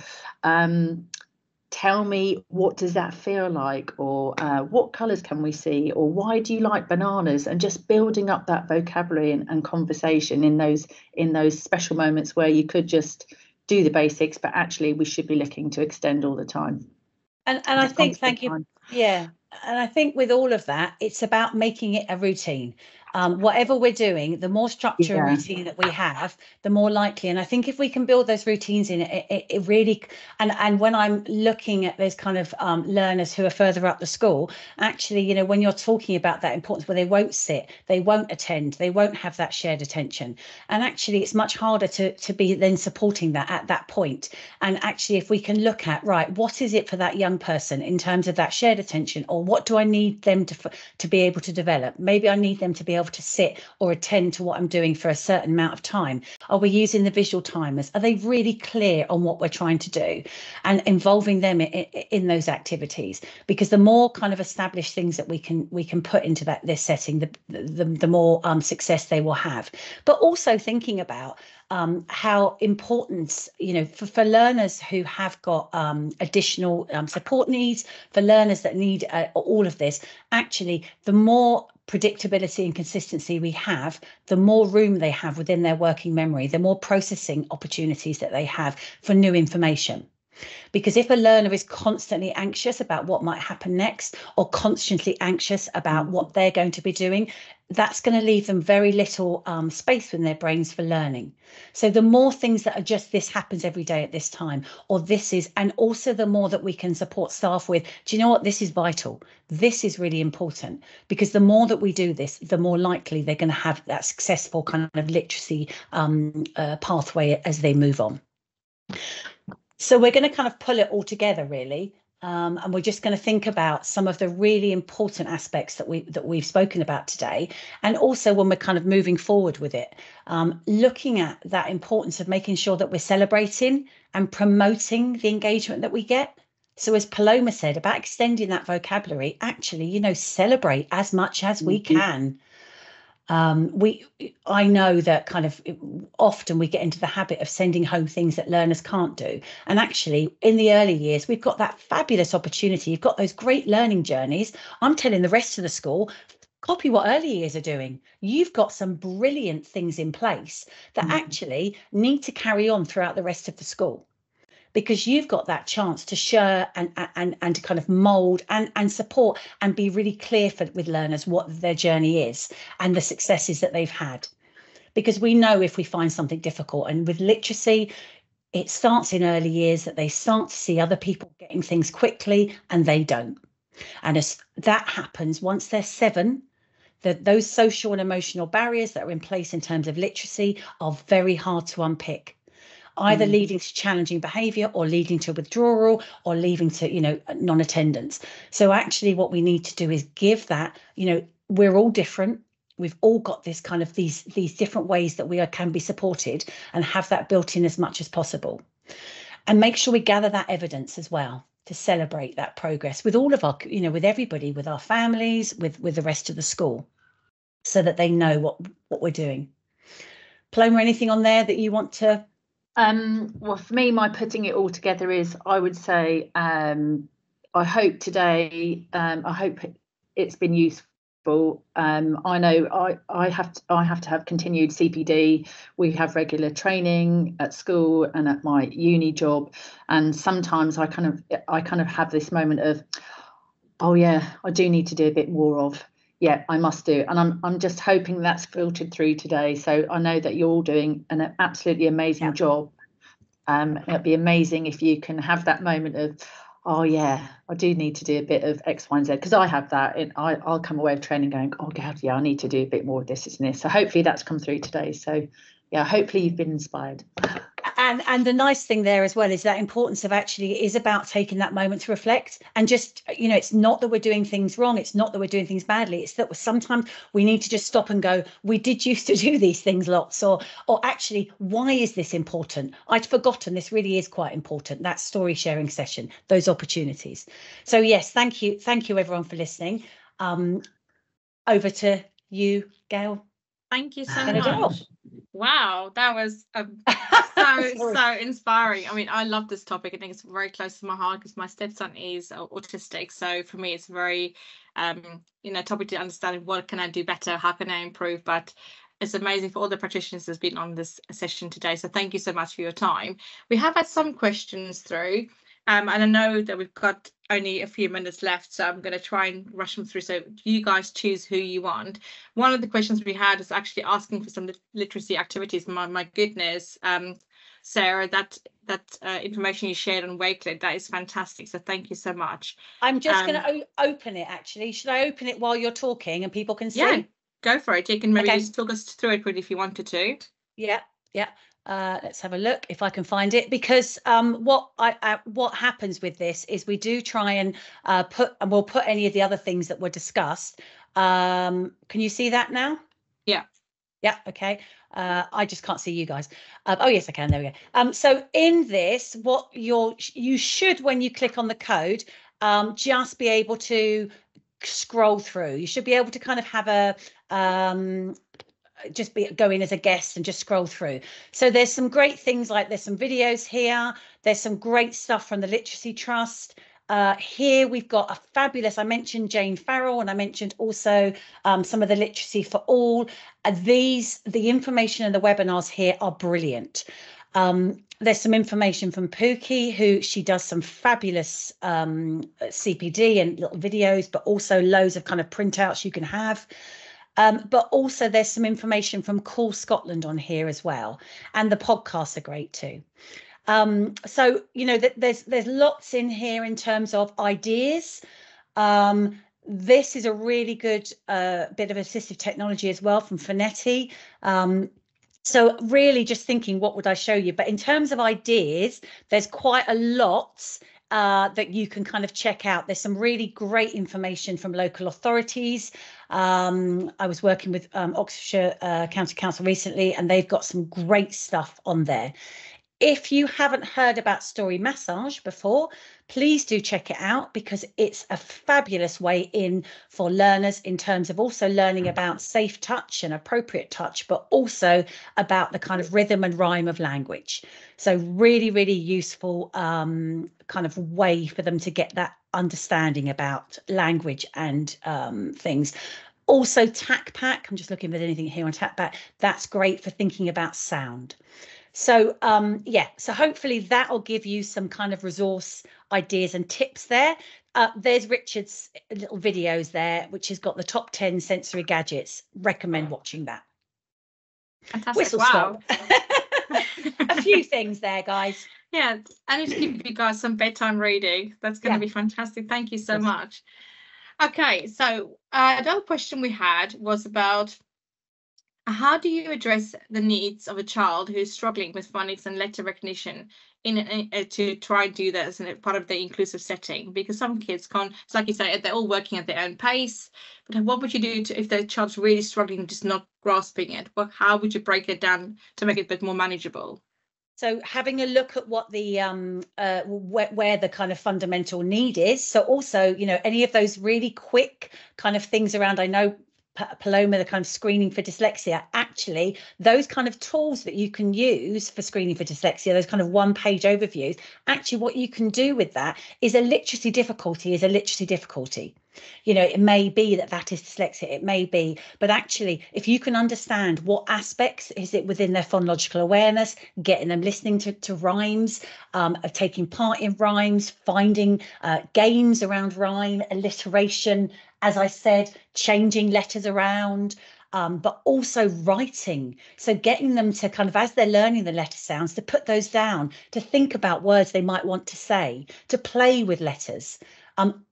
Tell me, what does that feel like? Or what colours can we see? Or why do you like bananas? And just building up that vocabulary and conversation in those special moments where you could just do the basics, but actually we should be looking to extend all the time. And I think, thank you. Yeah. And I think with all of that, it's about making it a routine. Whatever we're doing, the more structure and routine that we have, the more likely. And I think if we can build those routines in, it really, and when I'm looking at those kind of learners who are further up the school, actually, you know, when you're talking about that importance where they won't sit, they won't attend, they won't have that shared attention. And actually, it's much harder to be then supporting that at that point. And actually, if we can look at, right, what is it for that young person in terms of that shared attention, or what do I need them to be able to develop? Maybe I need them to be able to sit or attend to what I'm doing for a certain amount of time. Are we using the visual timers? Are they really clear on what we're trying to do, and involving them in those activities? Because the more kind of established things that we can put into this setting, the more success they will have. But also thinking about how important, you know, for learners who have got additional support needs, for learners that need all of this, actually, the more predictability and consistency we have, the more room they have within their working memory, the more processing opportunities that they have for new information. Because if a learner is constantly anxious about what might happen next, or constantly anxious about what they're going to be doing, that's going to leave them very little space in their brains for learning. So the more things that are just, this happens every day at this time, or this is, and also the more that we can support staff with, do you know what, this is vital, this is really important, because the more that we do this, the more likely they're going to have that successful kind of literacy pathway as they move on. So we're going to kind of pull it all together, really. And we're just going to think about some of the really important aspects that we've spoken about today. And also when we're kind of moving forward with it, looking at that importance of making sure that we're celebrating and promoting the engagement that we get. So as Paloma said about extending that vocabulary, actually, you know, celebrate as much as we can. I know that kind of often we get into the habit of sending home things that learners can't do. And actually, in the early years, we've got that fabulous opportunity. You've got those great learning journeys. I'm telling the rest of the school, copy what early years are doing. You've got some brilliant things in place that actually need to carry on throughout the rest of the school, because you've got that chance to share and to kind of mould and support and be really clear with learners what their journey is and the successes that they've had. Because we know if we find something difficult, and with literacy, it starts in early years, that they start to see other people getting things quickly and they don't. And as that happens, once they're 7, those social and emotional barriers that are in place in terms of literacy are very hard to unpick, either leading to challenging behaviour, or leading to withdrawal, or leading to, you know, non-attendance. So actually what we need to do is give that, you know, we're all different. we've all got this kind of these different ways that we can be supported, and have that built in as much as possible. And make sure we gather that evidence as well to celebrate that progress with all of our, with everybody, with our families, with the rest of the school, so that they know what we're doing. Paloma, anything on there that you want to? Well, for me, my putting it all together is, I would say, I hope today, I hope it's been useful. I know I have to have continued CPD. We have regular training at school and at my uni job, and sometimes I kind of have this moment of, oh yeah, I do need to do a bit more of. Yeah, I must do. And I'm just hoping that's filtered through today. So I know that you're all doing an absolutely amazing job. It'd be amazing if you can have that moment of, oh yeah, I do need to do a bit of X, Y, and Z, because I have that. And I'll come away with training going, oh God, yeah, I need to do a bit more of this and this. So hopefully that's come through today. So yeah, hopefully you've been inspired. And the nice thing there as well is that importance of actually is about taking that moment to reflect, and just, it's not that we're doing things wrong. It's not that we're doing things badly. It's that sometimes we need to just stop and go, we did used to do these things lots, or actually, why is this important? I'd forgotten this really is quite important. That story sharing session, those opportunities. So yes, thank you everyone for listening. Over to you, Gail. Thank you so much. Wow, that was so inspiring. I mean, I love this topic. I think it's very close to my heart because my stepson is autistic. So for me, it's very, topic to understand what can I do better, how can I improve. But it's amazing for all the practitioners that's been on this session today. So thank you so much for your time. We have had some questions through. And I know that we've got only a few minutes left, so I'm going to try and rush them through. So you guys choose who you want. One of the questions we had is actually asking for some literacy activities. My goodness, Sarah, that information you shared on Wakelet, that is fantastic. So thank you so much. I'm just going to open it, actually. Should I open it while you're talking and people can see? Yeah, go for it. You can maybe just talk us through it if you wanted to. Yeah. Let's have a look if I can find it, because what happens with this is we do try and we'll put any of the other things that were discussed. Can you see that now? Yeah. Okay. I just can't see you guys. Oh yes, I can. There we go. So in this, what you should, when you click on the code, just be able to scroll through. You should be able to kind of have a just go in as a guest and just scroll through. So there's some great things, like there's some videos here. There's some great stuff from the Literacy Trust. Here we've got a fabulous, I mentioned Jane Farrell, and I mentioned also some of the Literacy for All. The information in the webinars here are brilliant. There's some information from Pookie, who she does some fabulous CPD and little videos, but also loads of kind of printouts you can have. But also there's some information from Call Scotland on here as well. And the podcasts are great too. So, there's lots in here in terms of ideas. This is a really good bit of assistive technology as well from Phonetti. So really just thinking, what would I show you? But in terms of ideas, there's quite a lot that you can kind of check out. There's some really great information from local authorities. I was working with Oxfordshire County Council recently, and they've got some great stuff on there. If you haven't heard about Story Massage before, please do check it out, because it's a fabulous way in for learners in terms of also learning about safe touch and appropriate touch, but also about the kind of rhythm and rhyme of language. So really, really useful kind of way for them to get that understanding about language and things. Also TACPAC, I'm just looking if there's anything here on TACPAC. That's great for thinking about sound. So so hopefully that will give you some kind of resource ideas and tips there. There's Richard's little videos there, which has got the top 10 sensory gadgets. Recommend watching that. Fantastic. Whistle wow. A few things there, guys. Yeah, I need to give you guys some bedtime reading. That's going to be fantastic. Thank you so much. Okay, so another question we had was about How do you address the needs of a child who's struggling with phonics and letter recognition to try and do that as part of the inclusive setting? Because some kids can't, it's like you say, they're all working at their own pace. But what would you do if the child's really struggling, just not grasping it? How would you break it down to make it a bit more manageable? So having a look at what the where the kind of fundamental need is. So also, you know, any of those really quick kind of things around, I know Paloma, the kind of screening for dyslexia, actually those kind of tools that you can use for screening for dyslexia, those kind of one-page overviews, actually what you can do with that is a literacy difficulty is a literacy difficulty. You know, it may be that is dyslexia, it may be, but actually if you can understand what aspects is it within their phonological awareness, getting them listening to rhymes, of taking part in rhymes, finding games around rhyme, alliteration, as I said, changing letters around, but also writing. So getting them to kind of, as they're learning the letter sounds, to put those down, to think about words they might want to say, to play with letters.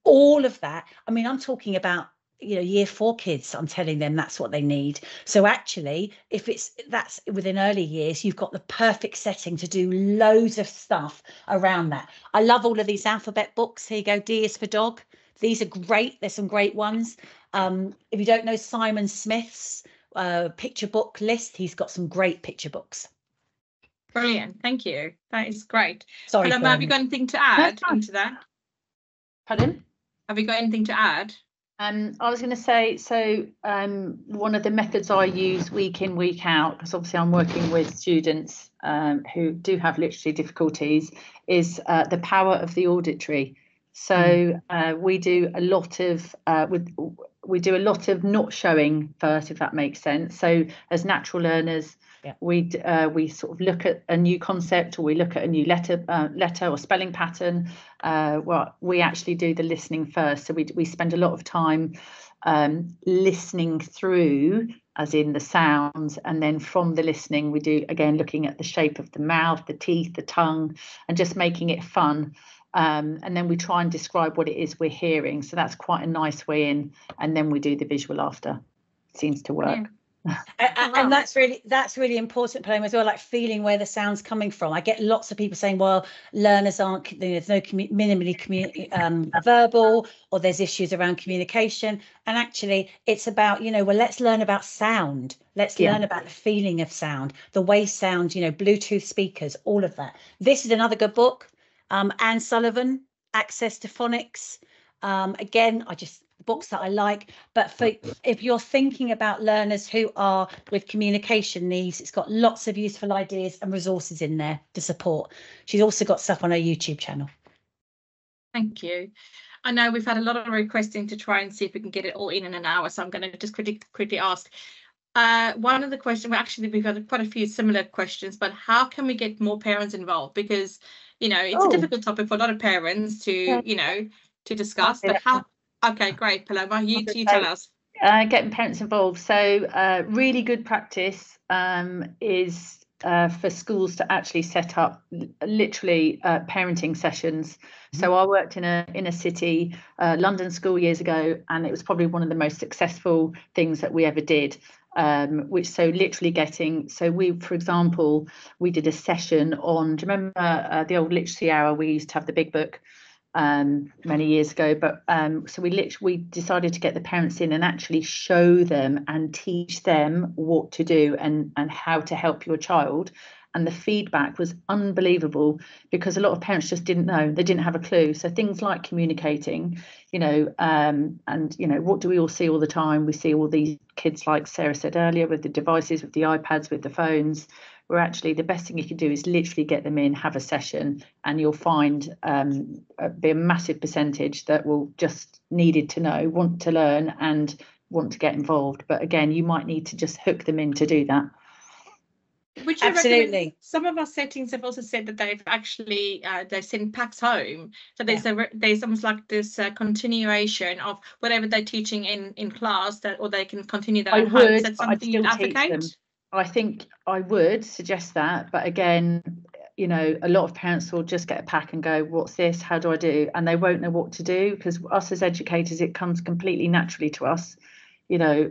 All of that. I mean, I'm talking about, you know, year 4 kids, I'm telling them that's what they need. So actually, if that's within early years, you've got the perfect setting to do loads of stuff around that. I love all of these alphabet books. Here you go. D is for dog. These are great. There's some great ones. If you don't know Simon Smith's picture book list, he's got some great picture books. Brilliant. Thank you. That is great. Sorry, Paloma, have you got anything to add into that? Pardon? Have you got anything to add? I was going to say, so one of the methods I use week in, week out, because obviously I'm working with students who do have literacy difficulties, is the power of the auditory. So we do a lot of not showing first, if that makes sense. So as natural learners, we sort of look at a new concept, or we look at a new letter or spelling pattern. Well, we actually do the listening first. So we spend a lot of time listening through, as in the sounds, and then from the listening we do again looking at the shape of the mouth, the teeth, the tongue, and just making it fun. And then we try and describe what it is we're hearing. So that's quite a nice way in. And then we do the visual after. Seems to work. Yeah. And that's really important, Paloma, as well, like feeling where the sound's coming from. I get lots of people saying, well, learners aren't, there's no minimally verbal, or there's issues around communication. And actually it's about, you know, well, let's learn about sound. Let's learn about the feeling of sound, the way sound, you know, Bluetooth speakers, all of that. This is another good book. Anne Sullivan, Access to Phonics. Again, books that I like, but if you're thinking about learners who are with communication needs, it's got lots of useful ideas and resources in there to support. She's also got stuff on her YouTube channel. Thank you. I know we've had a lot of requesting to try and see if we can get it all in an hour, so I'm going to just quickly ask. One of the questions, well, actually we've got quite a few similar questions, but how can we get more parents involved? Because, you know, it's a difficult topic for a lot of parents to, you know, to discuss, but how? Okay, great, Paloma, you tell us. Getting parents involved. So really good practice is for schools to actually set up literally parenting sessions. So I worked in a city London school years ago, and it was probably one of the most successful things that we ever did. For example, we did a session on, do you remember the old literacy hour? We used to have the big book many years ago, but so we decided to get the parents in and actually show them and teach them what to do and how to help your child. And the feedback was unbelievable, because a lot of parents just didn't know, they didn't have a clue. So things like communicating, you know, and you know, what do we all see all the time? We see all these kids, like Sarah said earlier, with the devices, with the iPads, with the phones, where actually the best thing you can do is literally get them in, have a session, and you'll find be a massive percentage that will just needed to know, want to learn, and want to get involved. But again, you might need to just hook them in to do that. Would you recommend? Some of our settings have also said that they've actually they send packs home, so there's almost like this continuation of whatever they're teaching in class, that, or they can continue that at home. Is that something you'd advocate? I think I would suggest that, but again, you know, a lot of parents will just get a pack and go, what's this? How do I do? And they won't know what to do, because us as educators, it comes completely naturally to us. You know,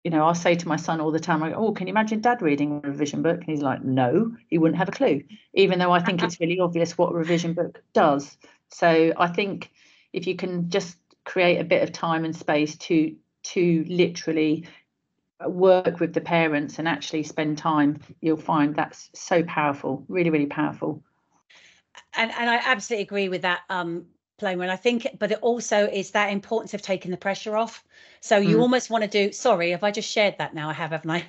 you know, I'll say to my son all the time, I go, oh, can you imagine dad reading a revision book? And he's like, no, he wouldn't have a clue, even though I think it's really obvious what a revision book does. So I think if you can just create a bit of time and space to literally work with the parents and actually spend time, you'll find that's so powerful, really, really powerful. And I absolutely agree with that, Paloma. And I think, but it also is that importance of taking the pressure off. So you almost want to do, sorry, have I just shared that now? I have, haven't I?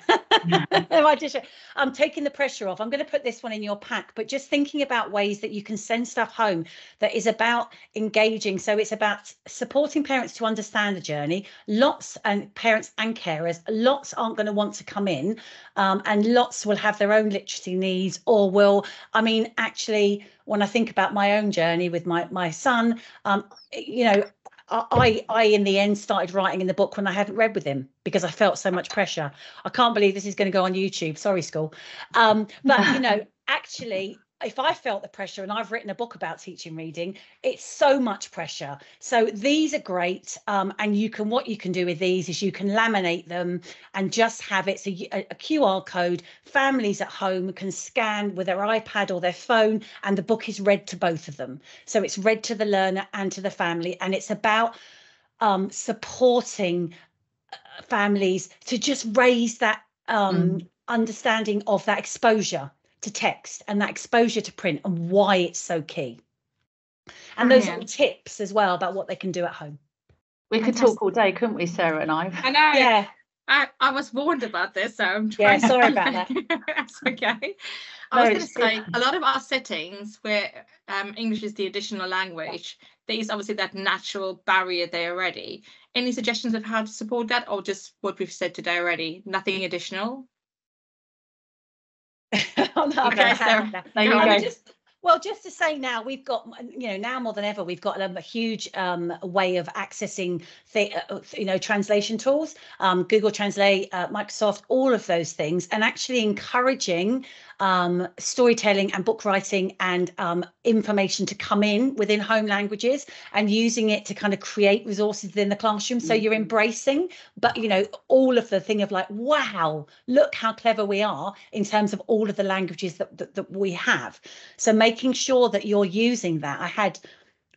I'm taking the pressure off. I'm going to put this one in your pack, but just thinking about ways that you can send stuff home that is about engaging. So it's about supporting parents to understand the journey. Lots, and parents and carers, lots aren't going to want to come in, and lots will have their own literacy needs, or will, I mean, actually, when I think about my own journey with my son, you know, I in the end started writing in the book when I hadn't read with him because I felt so much pressure. I can't believe this is going to go on YouTube. Sorry, school. But, you know, actually, if I felt the pressure, and I've written a book about teaching reading, it's so much pressure. So these are great. And what you can do with these is you can laminate them and just have it. So a QR code, families at home can scan with their iPad or their phone, and the book is read to both of them. So it's read to the learner and to the family. And it's about supporting families to just raise that understanding of that exposure to text and that exposure to print and why it's so key. And those little tips as well about what they can do at home. We could talk all day, couldn't we, Sarah and I? I know. Yeah. I was warned about this, so I'm trying. Yeah, sorry about that. That's okay. I was going to say, a lot of our settings where English is the additional language, there is obviously that natural barrier there already. Any suggestions of how to support that, or just what we've said today already? Nothing additional? Okay, Well, just to say now, we've got, you know, now more than ever, we've got a huge way of accessing, translation tools, Google Translate, Microsoft, all of those things, and actually encouraging storytelling and book writing and information to come in within home languages and using it to kind of create resources within the classroom. So you're embracing, but, you know, all of the thing of like, wow, look how clever we are in terms of all of the languages that we have. So making sure that you're using that. I had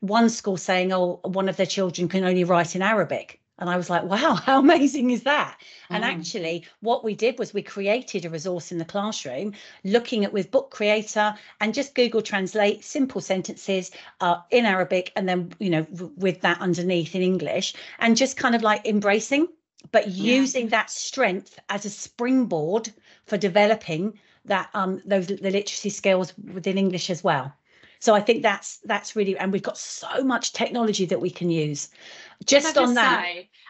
one school saying, oh, one of their children can only write in Arabic. And I was like, wow, how amazing is that? And actually, what we did was we created a resource in the classroom looking at with Book Creator and just Google Translate simple sentences in Arabic, and then, you know, with that underneath in English, and just kind of like embracing, but using that strength as a springboard for developing that the literacy skills within English as well. So I think that's really, and we've got so much technology that we can use. Just on that,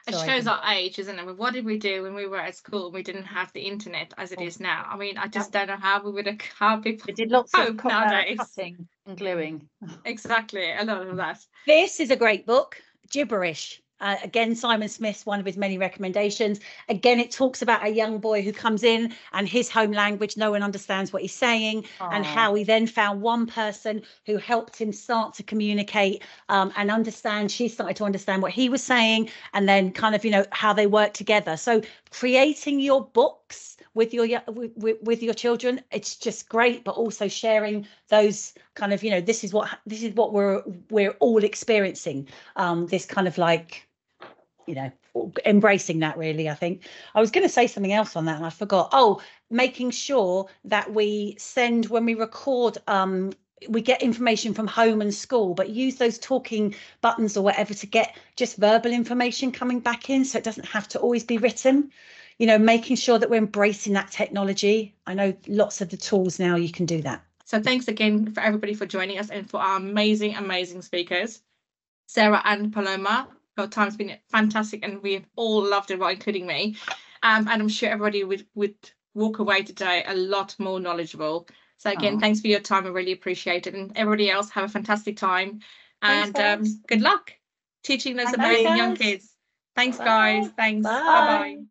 it shows our age, isn't it? What did we do when we were at school and we didn't have the internet as it is now? I mean, I just don't know how we would have, how people we did lots of nowadays. Cutting and gluing. Exactly, a lot of that. This is a great book, Gibberish. Again, Simon Smith's one of his many recommendations. Again, it talks about a young boy who comes in and his home language, no one understands what he's saying, and how he then found one person who helped him start to communicate and understand. She started to understand what he was saying, and then kind of, you know, how they work together. So creating your books with your children, it's just great, but also sharing those kind of, you know, this is what we're all experiencing, this kind of like, you know, embracing that really. I think I was going to say something else on that and I forgot. Oh, making sure that we send, when we record, we get information from home and school, but use those talking buttons or whatever to get just verbal information coming back in, so it doesn't have to always be written. You know, making sure that we're embracing that technology. I know lots of the tools now you can do that. So thanks again for everybody for joining us and for our amazing speakers, Sarah and Paloma. Your time's been fantastic and we've all loved it, well, including me. And I'm sure everybody would walk away today a lot more knowledgeable. So again, thanks for your time. I really appreciate it. And everybody else, have a fantastic time. And good luck teaching those amazing young kids. Thanks, guys. Thanks. Bye-bye.